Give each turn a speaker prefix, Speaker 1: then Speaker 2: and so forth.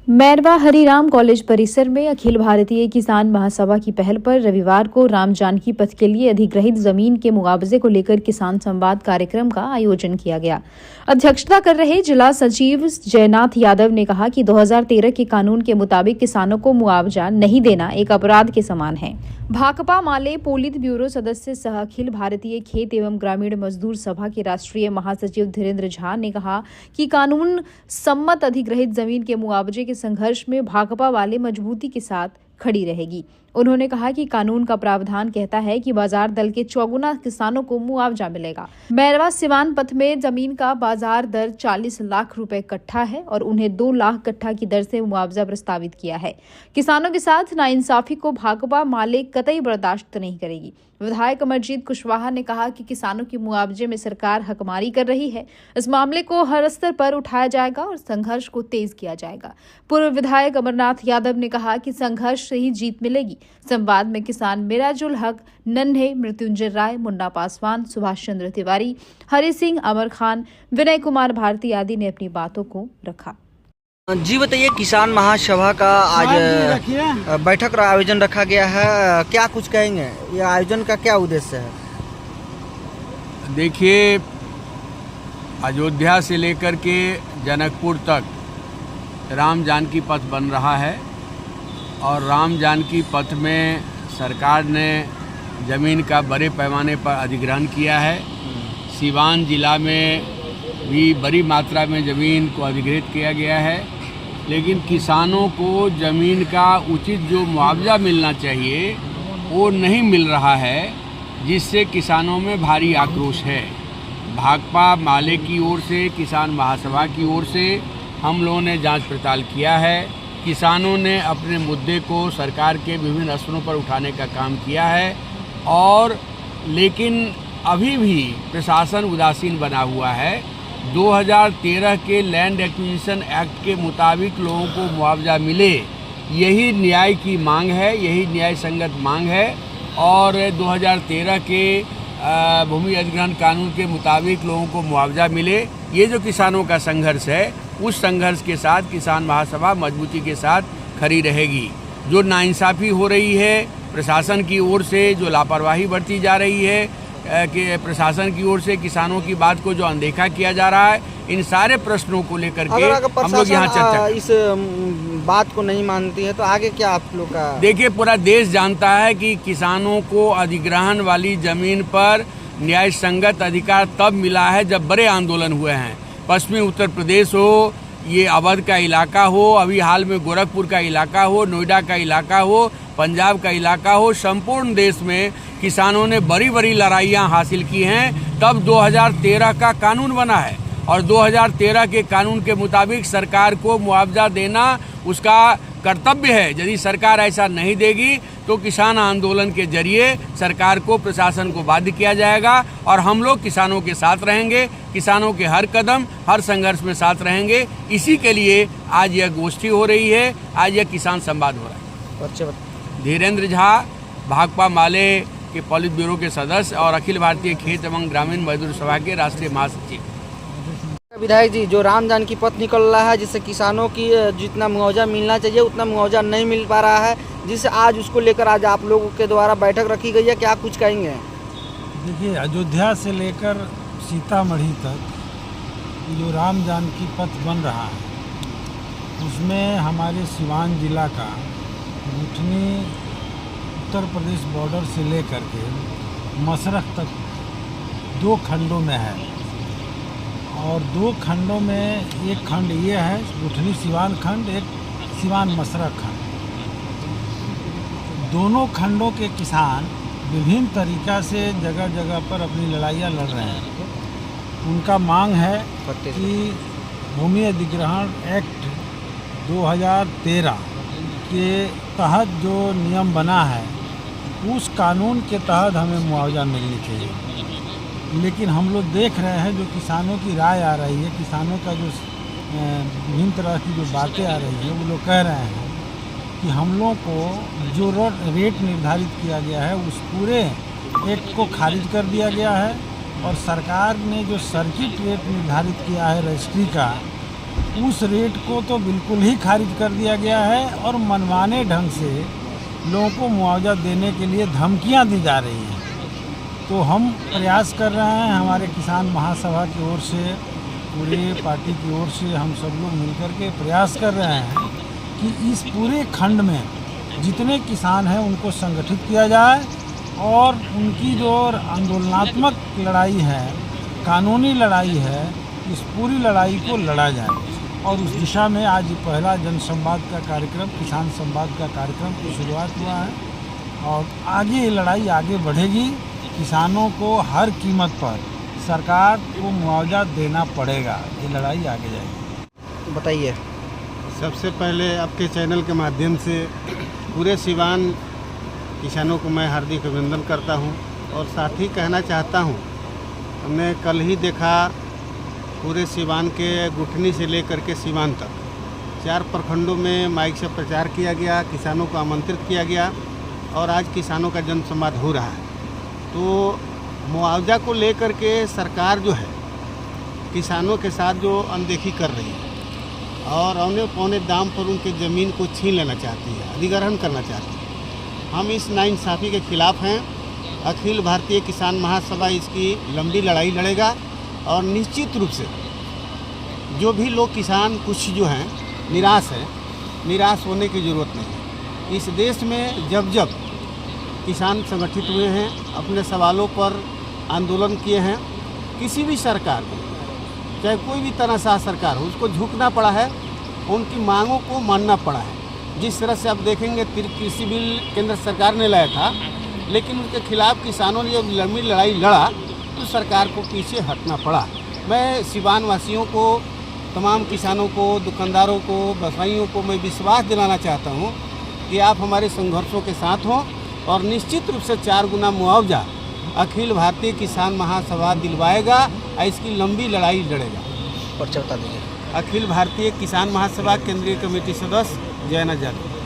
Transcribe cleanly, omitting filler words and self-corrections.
Speaker 1: Mairwa Hariram college परिसर में अखिल भारतीय किसान महासभा की पहल पर रविवार को राम जानकी पथ के लिए अधिग्रहित जमीन के मुआवजे को लेकर किसान संवाद कार्यक्रम का आयोजन किया गया। अध्यक्षता कर रहे जिला सचिव जयनाथ यादव ने कहा कि 2013 के कानून के मुताबिक किसानों को मुआवजा नहीं देना एक अपराध के समान है। भाकपा माले पोलित ब्यूरो सदस्य सह अखिल भारतीय खेत एवं ग्रामीण मजदूर सभा के राष्ट्रीय महासचिव धीरेन्द्र झा ने कहा कि कानून सम्मत अधिग्रहित जमीन के मुआवजे के संघर्ष में भाकपा वाले मजबूती के साथ खड़ी रहेगी। उन्होंने कहा कि कानून का प्रावधान कहता है कि बाजार दर के चौगुना किसानों को मुआवजा मिलेगा। मैरवा सिवान पथ में जमीन का बाजार दर 40 लाख रुपए कट्ठा है और उन्हें 2 लाख कट्ठा की दर से मुआवजा प्रस्तावित किया है। किसानों के साथ नाइंसाफी को भाकपा माले कतई बर्दाश्त नहीं करेगी। विधायक अमरजीत कुशवाहा ने कहा कि किसानों की मुआवजे में सरकार हकमारी कर रही है। इस मामले को हर स्तर पर उठाया जाएगा और संघर्ष को तेज किया जाएगा। पूर्व विधायक अमरनाथ यादव ने कहा कि संघर्ष से ही जीत मिलेगी। संवाद में किसान मिराजुल हक, नन्हे, मृत्युंजय राय, मुन्ना पासवान, सुभाष चंद्र तिवारी, हरि सिंह, अमर खान, विनय कुमार भारती आदि ने अपनी बातों को रखा।
Speaker 2: जी बताइए, किसान महासभा का आज बैठक का आयोजन रखा गया है, क्या कुछ कहेंगे? ये आयोजन का क्या उद्देश्य है?
Speaker 3: देखिए, अयोध्या से लेकर के जनकपुर तक राम जानकी पथ बन रहा है और राम जानकी पथ में सरकार ने ज़मीन का बड़े पैमाने पर अधिग्रहण किया है। सिवान जिला में भी बड़ी मात्रा में ज़मीन को अधिग्रहित किया गया है, लेकिन किसानों को ज़मीन का उचित जो मुआवजा मिलना चाहिए वो नहीं मिल रहा है, जिससे किसानों में भारी आक्रोश है। भाकपा माले की ओर से, किसान महासभा की ओर से हम लोगों ने जांच पड़ताल किया है। किसानों ने अपने मुद्दे को सरकार के विभिन्न स्तरों पर उठाने का काम किया है और लेकिन अभी भी प्रशासन उदासीन बना हुआ है। 2013 के लैंड एक्विजिशन एक्ट के मुताबिक लोगों को मुआवजा मिले, यही न्याय की मांग है, यही न्याय संगत मांग है। और 2013 के भूमि अधिग्रहण कानून के मुताबिक लोगों को मुआवजा मिले, ये जो किसानों का संघर्ष है, उस संघर्ष के साथ किसान महासभा मजबूती के साथ खड़ी रहेगी। जो नाइंसाफ़ी हो रही है प्रशासन की ओर से, जो लापरवाही बरती जा रही है कि प्रशासन की ओर से किसानों की बात को जो अनदेखा किया जा रहा है, इन सारे प्रश्नों को लेकर के हम लोग यहाँ चर्चा
Speaker 2: इस बात को नहीं मानती है तो आगे क्या आप लोग का?
Speaker 3: देखिए, पूरा देश जानता है कि किसानों को अधिग्रहण वाली जमीन पर न्याय संगत अधिकार तब मिला है जब बड़े आंदोलन हुए हैं। पश्चिमी उत्तर प्रदेश हो, ये अवध का इलाका हो, अभी हाल में गोरखपुर का इलाका हो, नोएडा का इलाका हो, पंजाब का इलाका हो, संपूर्ण देश में किसानों ने बड़ी बड़ी लड़ाइयाँ हासिल की हैं। तब 2013 का कानून बना है और 2013 के कानून के मुताबिक सरकार को मुआवजा देना उसका कर्तव्य है। यदि सरकार ऐसा नहीं देगी तो किसान आंदोलन के जरिए सरकार को, प्रशासन को बाध्य किया जाएगा और हम लोग किसानों के साथ रहेंगे, किसानों के हर कदम, हर संघर्ष में साथ रहेंगे। इसी के लिए आज यह गोष्ठी हो रही है, आज यह किसान संवाद हो रहा है। धीरेन्द्र झा, भाकपा माले के पोलित ब्यूरो के सदस्य और अखिल भारतीय खेत एवं ग्रामीण मजदूर सभा के राष्ट्रीय महासचिव।
Speaker 2: विधायक जी, जो राम जानकी पथ निकल रहा है, जिससे किसानों की जितना मुआवजा मिलना चाहिए उतना मुआवजा नहीं मिल पा रहा है, जिससे आज उसको लेकर आज आप लोगों के द्वारा बैठक रखी गई है, क्या कुछ कहेंगे?
Speaker 4: देखिए, अयोध्या से लेकर सीतामढ़ी तक जो राम जानकी पथ बन रहा है, उसमें हमारे सिवान जिला का गुठनी उत्तर प्रदेश बॉर्डर से लेकर के मसरख तक 2 खंडों में है और 2 खंडों में एक खंड ये है गुठनी सिवान खंड, एक सिवान मसरख खंड। दोनों खंडों के किसान विभिन्न तरीक़ा से जगह जगह पर अपनी लड़ाइयाँ लड़ रहे हैं। उनका मांग है कि भूमि अधिग्रहण एक्ट 2013 के तहत जो नियम बना है, उस कानून के तहत हमें मुआवजा मिलनी चाहिए। लेकिन हम लोग देख रहे हैं जो किसानों की राय आ रही है, किसानों का जो विभिन्न तरह की जो बातें आ रही हैं, वो लोग कह रहे हैं कि हम लोग को जो रेट निर्धारित किया गया है उस पूरे एक्ट को खारिज कर दिया गया है और सरकार ने जो सर्किट रेट निर्धारित किया है रजिस्ट्री का, उस रेट को तो बिल्कुल ही खारिज कर दिया गया है और मनमाने ढंग से लोगों को मुआवजा देने के लिए धमकियां दी जा रही हैं। तो हम प्रयास कर रहे हैं, हमारे किसान महासभा की ओर से, पूरे पार्टी की ओर से हम सब लोग मिलकर के प्रयास कर रहे हैं कि इस पूरे खंड में जितने किसान हैं उनको संगठित किया जाए और उनकी जो आंदोलनात्मक लड़ाई है, कानूनी लड़ाई है, इस पूरी लड़ाई को लड़ा जाए। और उस दिशा में आज पहला जनसंवाद का कार्यक्रम, किसान संवाद का कार्यक्रम की शुरुआत हुआ है और आगे ये लड़ाई आगे बढ़ेगी। किसानों को हर कीमत पर सरकार को मुआवजा देना पड़ेगा, ये लड़ाई आगे जाएगी।
Speaker 2: बताइए।
Speaker 5: सबसे पहले आपके चैनल के माध्यम से पूरे सिवान किसानों को मैं हार्दिक अभिनंदन करता हूं और साथ ही कहना चाहता हूं, हमने कल ही देखा पूरे सिवान के गुठनी से लेकर के सीवान तक 4 प्रखंडों में माइक से प्रचार किया गया, किसानों को आमंत्रित किया गया और आज किसानों का जनसंवाद हो रहा है। तो मुआवजा को लेकर के सरकार जो है किसानों के साथ जो अनदेखी कर रही है और औने पौने दाम पर उनके ज़मीन को छीन लेना चाहती है, अधिग्रहण करना चाहती है। हम इस नाइंसाफ़ी के खिलाफ़ हैं। अखिल भारतीय किसान महासभा इसकी लंबी लड़ाई लड़ेगा और निश्चित रूप से जो भी लोग किसान कुछ जो हैं निराश है, निराश होने की ज़रूरत नहीं है। इस देश में जब जब किसान संगठित हुए हैं, अपने सवालों पर आंदोलन किए हैं, किसी भी सरकार को, चाहे कोई भी तनाशाह सरकार हो, उसको झुकना पड़ा है, उनकी मांगों को मानना पड़ा है। जिस तरह से आप देखेंगे कृषि बिल केंद्र सरकार ने लाया था, लेकिन उसके खिलाफ किसानों ने जब लंबी लड़ाई लड़ा तो सरकार को पीछे हटना पड़ा। मैं सिवान वासियों को, तमाम किसानों को, दुकानदारों को, व्यवसायियों को मैं विश्वास दिलाना चाहता हूँ कि आप हमारे संघर्षों के साथ हों और निश्चित रूप से 4 गुना मुआवजा अखिल भारतीय किसान महासभा दिलवाएगा और इसकी लंबी लड़ाई लड़ेगा।
Speaker 2: और बता दीजिए।
Speaker 5: अखिल भारतीय किसान महासभा केंद्रीय कमेटी सदस्य जयनाथ यादव।